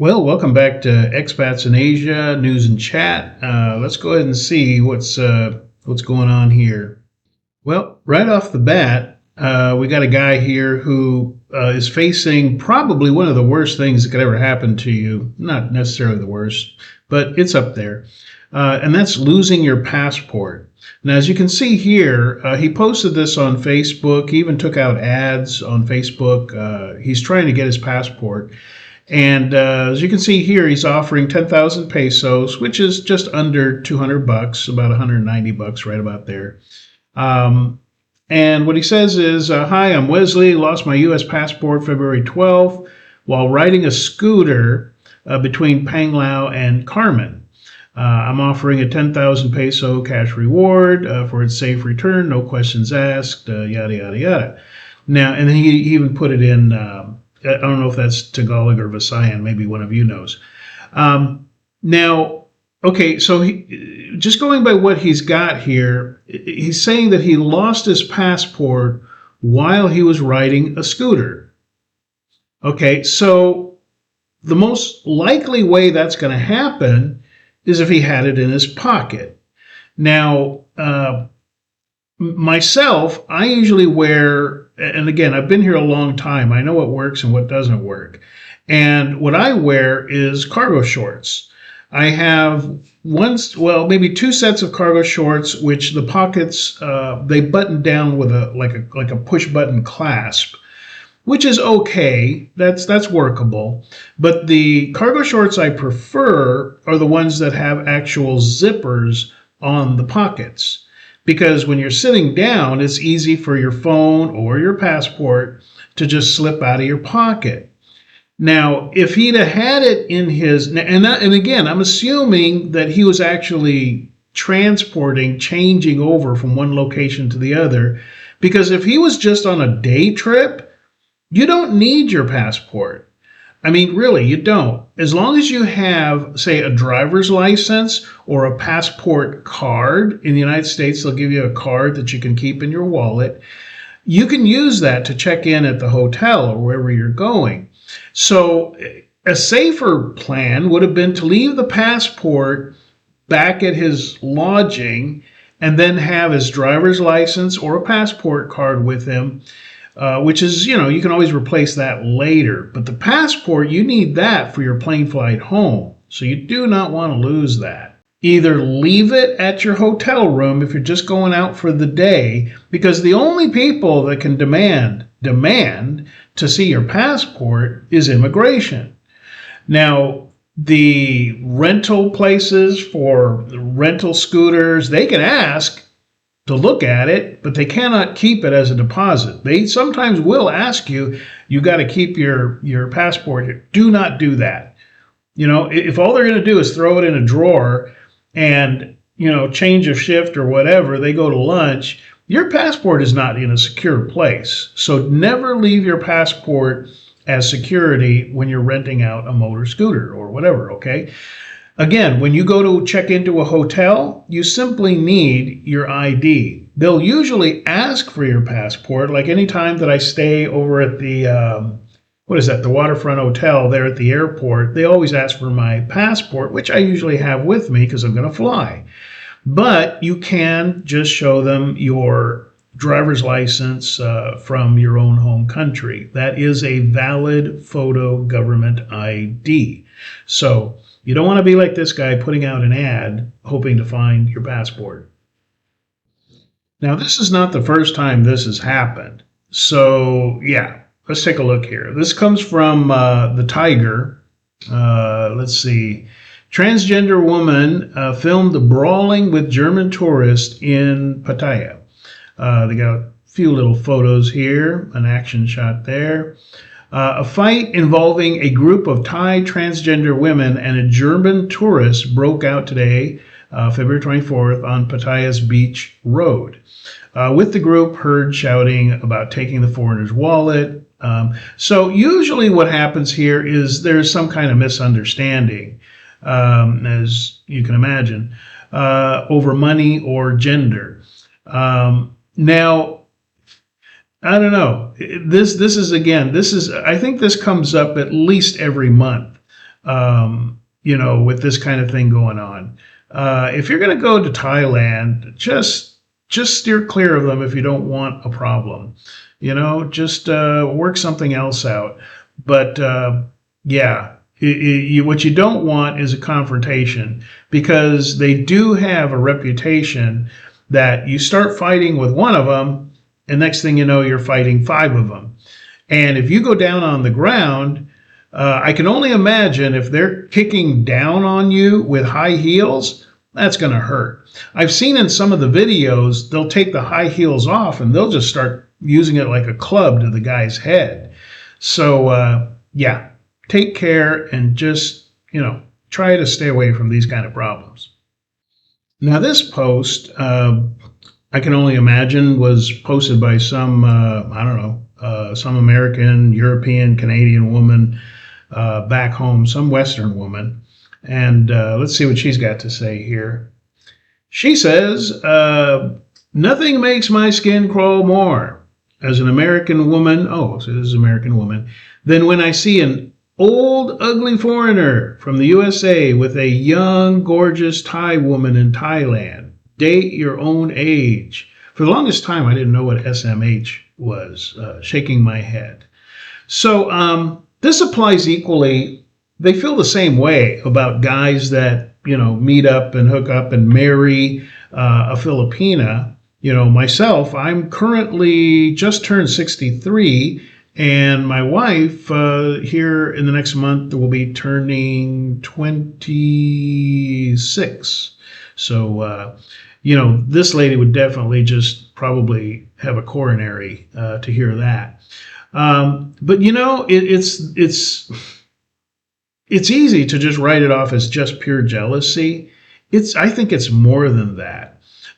Well, welcome back to Expats in Asia News and Chat. Let's go ahead and see what's going on here. Well, right off the bat, we got a guy here who is facing probably one of the worst things that could ever happen to you. Not necessarily the worst, but it's up there. And that's losing your passport. Now, as you can see here, he posted this on Facebook. He even took out ads on Facebook. He's trying to get his passport. And as you can see here, he's offering 10,000 pesos, which is just under 200 bucks, about 190 bucks, right about there. And what he says is, hi, I'm Wesley, lost my U.S. passport February 12th while riding a scooter between Panglao and Carmen. I'm offering a 10,000 peso cash reward for its safe return, no questions asked, yada, yada, yada. Now, and then he even put it in, I don't know if that's Tagalog or Visayan, maybe one of you knows. Now, okay, so just going by what he's got here, he's saying that he lost his passport while he was riding a scooter. Okay, so the most likely way that's going to happen is if he had it in his pocket. Now, myself, I usually wear, and again, I've been here a long time. I know what works and what doesn't work. And what I wear is cargo shorts. I have maybe two sets of cargo shorts, which the pockets, they button down with a push button clasp, which is okay. That's workable. But the cargo shorts I prefer are the ones that have actual zippers on the pockets. Because when you're sitting down, it's easy for your phone or your passport to just slip out of your pocket. Now, if he'd have had it in his, and again, I'm assuming that he was actually changing over from one location to the other, because if he was just on a day trip, you don't need your passport. I mean, really, you don't. As long as you have, say, a driver's license or a passport card. In the United States, they'll give you a card that you can keep in your wallet. You can use that to check in at the hotel or wherever you're going. So a safer plan would have been to leave the passport back at his lodging and then have his driver's license or a passport card with him. Which is, you can always replace that later. But the passport, you need that for your plane flight home. So you do not want to lose that. Either leave it at your hotel room if you're just going out for the day, because the only people that can demand to see your passport is immigration. Now, the rental places for the rental scooters, they can ask to look at it, but they cannot keep it as a deposit. They sometimes will ask you got to keep your passport here. Do not do that. If all they're going to do is throw it in a drawer and, change of shift or whatever, they go to lunch, your passport is not in a secure place. So never leave your passport as security when you're renting out a motor scooter or whatever, okay? Again, when you go to check into a hotel, you simply need your ID. They'll usually ask for your passport, like any time that I stay over at the, the Waterfront Hotel there at the airport, they always ask for my passport, which I usually have with me because I'm going to fly. But you can just show them your driver's license from your own home country. That is a valid photo government ID. So you don't want to be like this guy putting out an ad hoping to find your passport. Now, this is not the first time this has happened. So, yeah, let's take a look here. This comes from the Tiger. Let's see. Transgender woman filmed brawling with German tourist in Pattaya. They got a few little photos here, an action shot there. A fight involving a group of Thai transgender women and a German tourist broke out today, February 24th, on Pattaya's Beach Road, with the group heard shouting about taking the foreigner's wallet. So usually what happens here is there's some kind of misunderstanding, as you can imagine, over money or gender. Now, I don't know. I think this comes up at least every month. with this kind of thing going on. If you're going to go to Thailand, just steer clear of them if you don't want a problem. Just work something else out. But yeah, what you don't want is a confrontation, because they do have a reputation that you start fighting with one of them, and next thing you know, you're fighting five of them. And if you go down on the ground, I can only imagine if they're kicking down on you with high heels, that's going to hurt. I've seen in some of the videos, they'll take the high heels off and they'll just start using it like a club to the guy's head. So, yeah, take care and just, try to stay away from these kind of problems. Now, this post, I can only imagine, was posted by some, I don't know, some American, European, Canadian woman back home, some Western woman. And let's see what she's got to say here. She says, nothing makes my skin crawl more as an American woman, so this is an American woman, than when I see an old, ugly foreigner from the USA with a young, gorgeous Thai woman in Thailand. Date your own age. For the longest time, I didn't know what SMH was, shaking my head. So this applies equally. They feel the same way about guys that, meet up and hook up and marry a Filipina. Myself, I'm currently just turned 63, and my wife here in the next month will be turning 26. So, this lady would definitely just probably have a coronary to hear that. But it's easy to just write it off as just pure jealousy. I think it's more than that.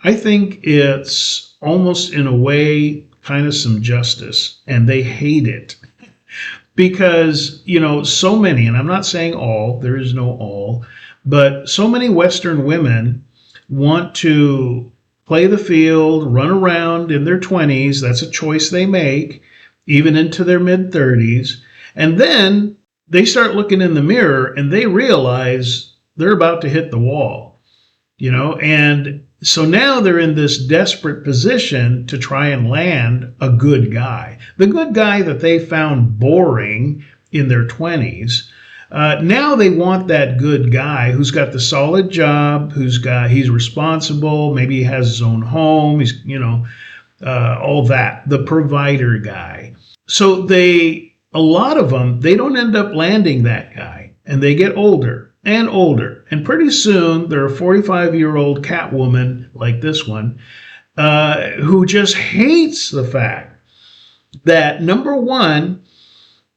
I think it's almost in a way kind of some justice, and they hate it because, so many, and I'm not saying all, there is no all, but so many Western women want to play the field, run around in their 20s. That's a choice they make, even into their mid 30s. And then they start looking in the mirror and they realize they're about to hit the wall, and so now they're in this desperate position to try and land a good guy. The good guy that they found boring in their 20s. Now they want that good guy who's got the solid job, he's responsible, maybe he has his own home, he's, all that, the provider guy. So a lot of them, they don't end up landing that guy, and they get older and older. And pretty soon they're a 45-year-old Catwoman like this one, who just hates the fact that, number one,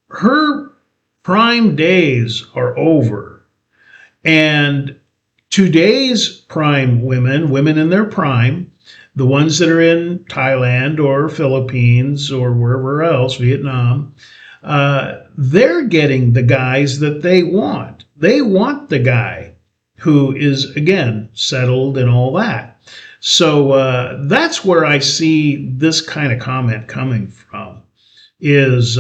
her prime days are over. And today's prime women in their prime, the ones that are in Thailand or Philippines or wherever else, Vietnam, they're getting the guys that they want. They want the guy who is, again, settled and all that. So that's where I see this kind of comment coming from. Is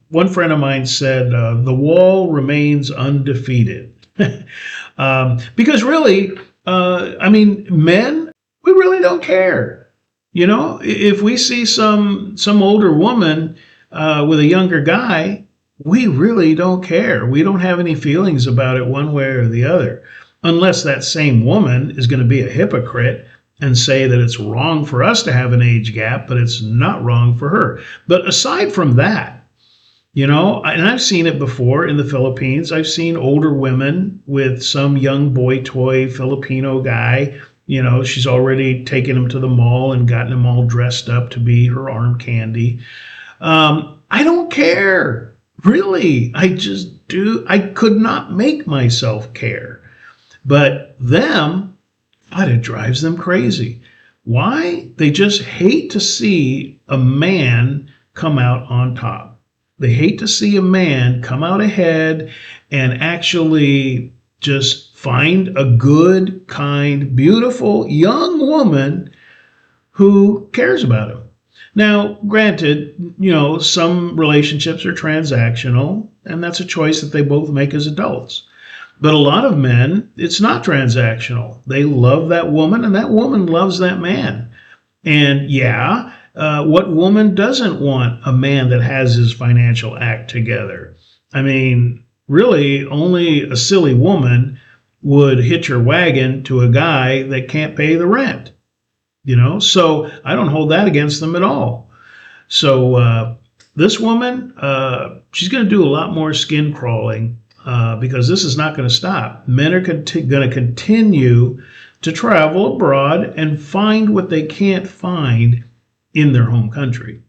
one friend of mine said, the wall remains undefeated. Because really, men, we really don't care. If we see some older woman with a younger guy, we really don't care. We don't have any feelings about it one way or the other, unless that same woman is going to be a hypocrite and say that it's wrong for us to have an age gap, but it's not wrong for her. But aside from that, and I've seen it before in the Philippines. I've seen older women with some young boy toy Filipino guy. She's already taken him to the mall and gotten him all dressed up to be her arm candy. I don't care. Really, I just do. I could not make myself care. But them, God, it drives them crazy. Why? They just hate to see a man come out on top. They hate to see a man come out ahead and actually just find a good, kind, beautiful young woman who cares about him. Now, granted, some relationships are transactional, and that's a choice that they both make as adults. But a lot of men, it's not transactional. They love that woman, and that woman loves that man. And yeah, what woman doesn't want a man that has his financial act together? I mean, really, only a silly woman would hitch her wagon to a guy that can't pay the rent. So I don't hold that against them at all. So this woman, she's going to do a lot more skin crawling because this is not going to stop. Men are going to continue to travel abroad and find what they can't find in their home country.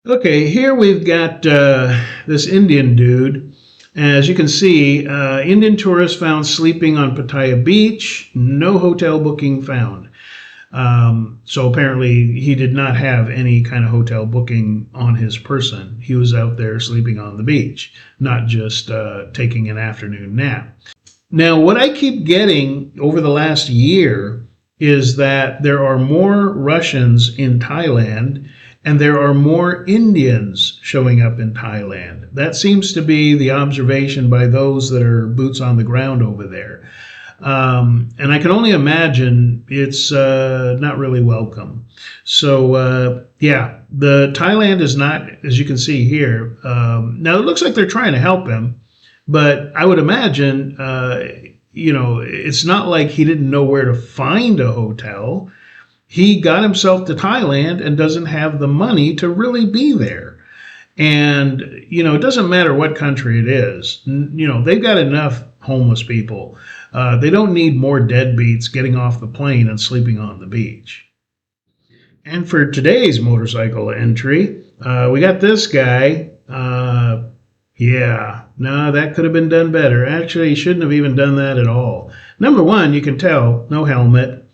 Okay, here we've got this Indian dude. As you can see, Indian tourist found sleeping on Pattaya Beach, no hotel booking found. So apparently he did not have any kind of hotel booking on his person. He was out there sleeping on the beach, not just taking an afternoon nap. Now, what I keep getting over the last year is that there are more Russians in Thailand and there are more Indians showing up in Thailand. That seems to be the observation by those that are boots on the ground over there. And I can only imagine it's not really welcome. So, yeah, the Thailand is not, as you can see here. Now, it looks like they're trying to help him, but I would imagine, it's not like he didn't know where to find a hotel. He got himself to Thailand and doesn't have the money to really be there. And, it doesn't matter what country it is. They've got enough homeless people. They don't need more deadbeats getting off the plane and sleeping on the beach. And for today's motorcycle entry, we got this guy. That could have been done better. Actually, he shouldn't have even done that at all. Number one, you can tell, no helmet.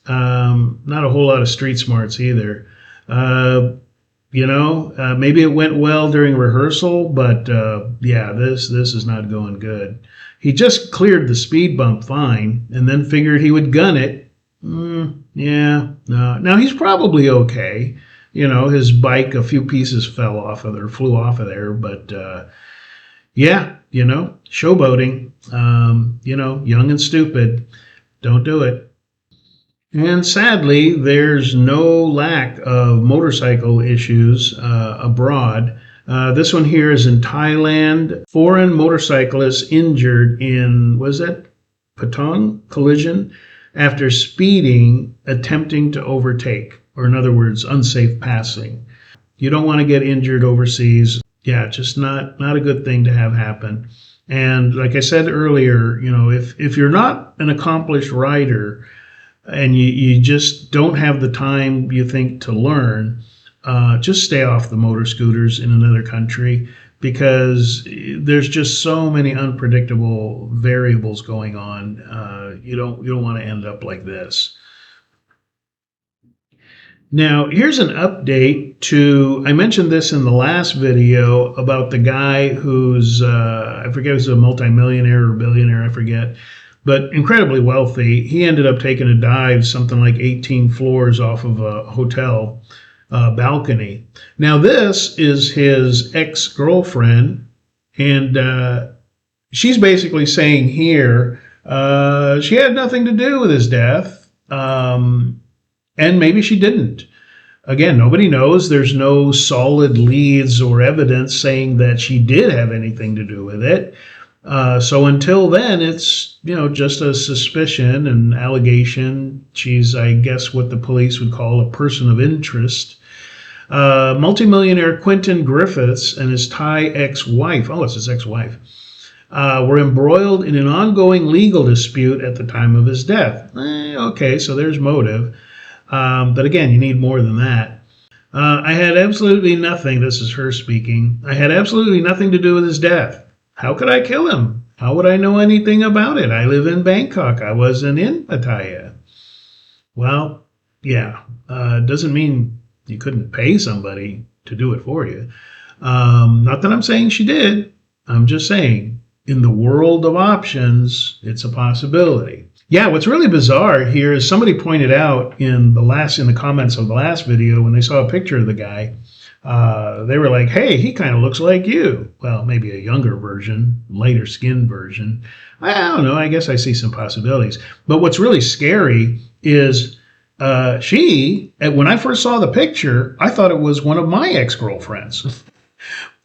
Not a whole lot of street smarts either. Maybe it went well during rehearsal, but this is not going good. He just cleared the speed bump fine and then figured he would gun it. No. Now he's probably okay. His bike, a few pieces flew off of there, but showboating, young and stupid. Don't do it. And sadly, there's no lack of motorcycle issues abroad. This one here is in Thailand. Foreign motorcyclist injured in, Patong collision after speeding, attempting to overtake, or in other words, unsafe passing. You don't want to get injured overseas. Yeah, just not a good thing to have happen. And like I said earlier, if you're not an accomplished rider, and you just don't have the time, you think, to learn, just stay off the motor scooters in another country because there's just so many unpredictable variables going on. You don't want to end up like this. Now, here's an update to, I mentioned this in the last video about the guy who's, I forget if he's a multimillionaire or billionaire, I forget, but incredibly wealthy. He ended up taking a dive, something like 18 floors off of a hotel balcony. Now, this is his ex-girlfriend, and she's basically saying here she had nothing to do with his death, and maybe she didn't. Again, nobody knows. There's no solid leads or evidence saying that she did have anything to do with it. So until then, it's, just a suspicion, an allegation. She's, I guess, what the police would call a person of interest. Multimillionaire Quentin Griffiths and his Thai ex-wife, it's his ex-wife, were embroiled in an ongoing legal dispute at the time of his death. Okay, so there's motive. But again, you need more than that. I had absolutely nothing, this is her speaking, I had absolutely nothing to do with his death. How could I kill him? How would I know anything about it? I live in Bangkok. I wasn't in Pattaya. Well, yeah, doesn't mean you couldn't pay somebody to do it for you. Not that I'm saying she did. I'm just saying in the world of options, it's a possibility. Yeah, what's really bizarre here is somebody pointed out in the comments of the last video when they saw a picture of the guy, they were like, "Hey, he kind of looks like you." Well, maybe a younger version, lighter skinned version. I don't know. I guess I see some possibilities. But what's really scary is when I first saw the picture, I thought it was one of my ex-girlfriends.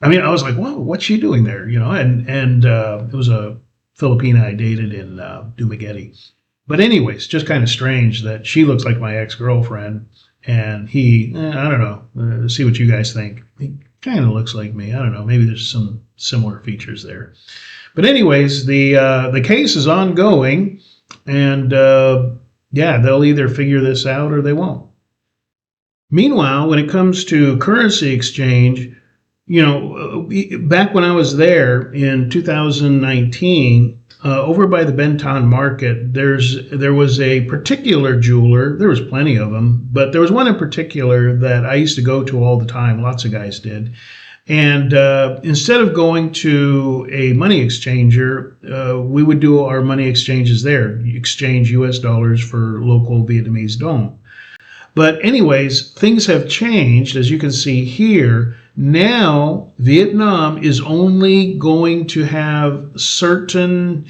I mean, I was like, "Whoa, what's she doing there?" And it was a Filipina I dated in Dumaguete. But anyways, just kind of strange that she looks like my ex-girlfriend and he, I don't know, see what you guys think. He kind of looks like me. I don't know. Maybe there's some similar features there. But anyways, the case is ongoing, and yeah, they'll either figure this out or they won't. Meanwhile, when it comes to currency exchange, back when I was there in 2019, over by the Benton Market, there was a particular jeweler. There was plenty of them, but there was one in particular that I used to go to all the time. Lots of guys did. And instead of going to a money exchanger, we would do our money exchanges there, exchange US dollars for local Vietnamese dong. But anyways, things have changed, as you can see here. Now, Vietnam is only going to have certain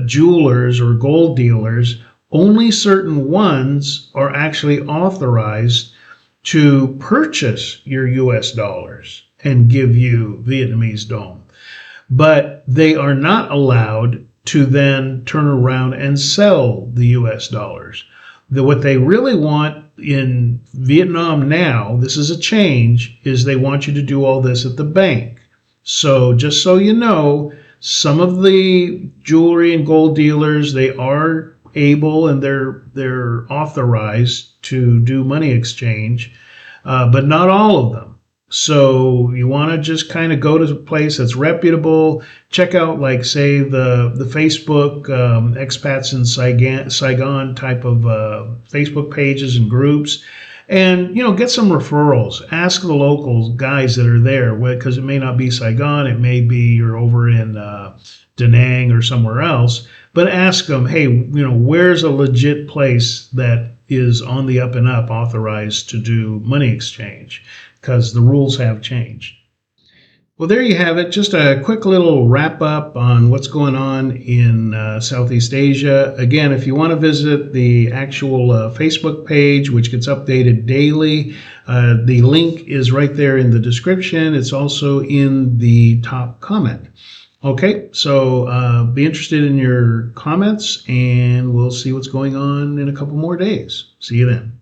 jewelers or gold dealers, only certain ones are actually authorized to purchase your US dollars and give you Vietnamese dong. But they are not allowed to then turn around and sell the US dollars. What they really want in Vietnam now, this is a change, is they want you to do all this at the bank. So just so you know, some of the jewelry and gold dealers, they are able and they're authorized to do money exchange, but not all of them. So you want to just kind of go to a place that's reputable, check out like say the Facebook expats in Saigon type of Facebook pages and groups, and get some referrals. Ask the local guys that are there, because it may not be Saigon, it may be you're over in Da Nang or somewhere else, but ask them, hey, where's a legit place that is on the up and up authorized to do money exchange, because the rules have changed. Well, there you have it. Just a quick little wrap up on what's going on in Southeast Asia. Again, if you want to visit the actual Facebook page, which gets updated daily, the link is right there in the description. It's also in the top comment. Okay, so be interested in your comments, and we'll see what's going on in a couple more days. See you then.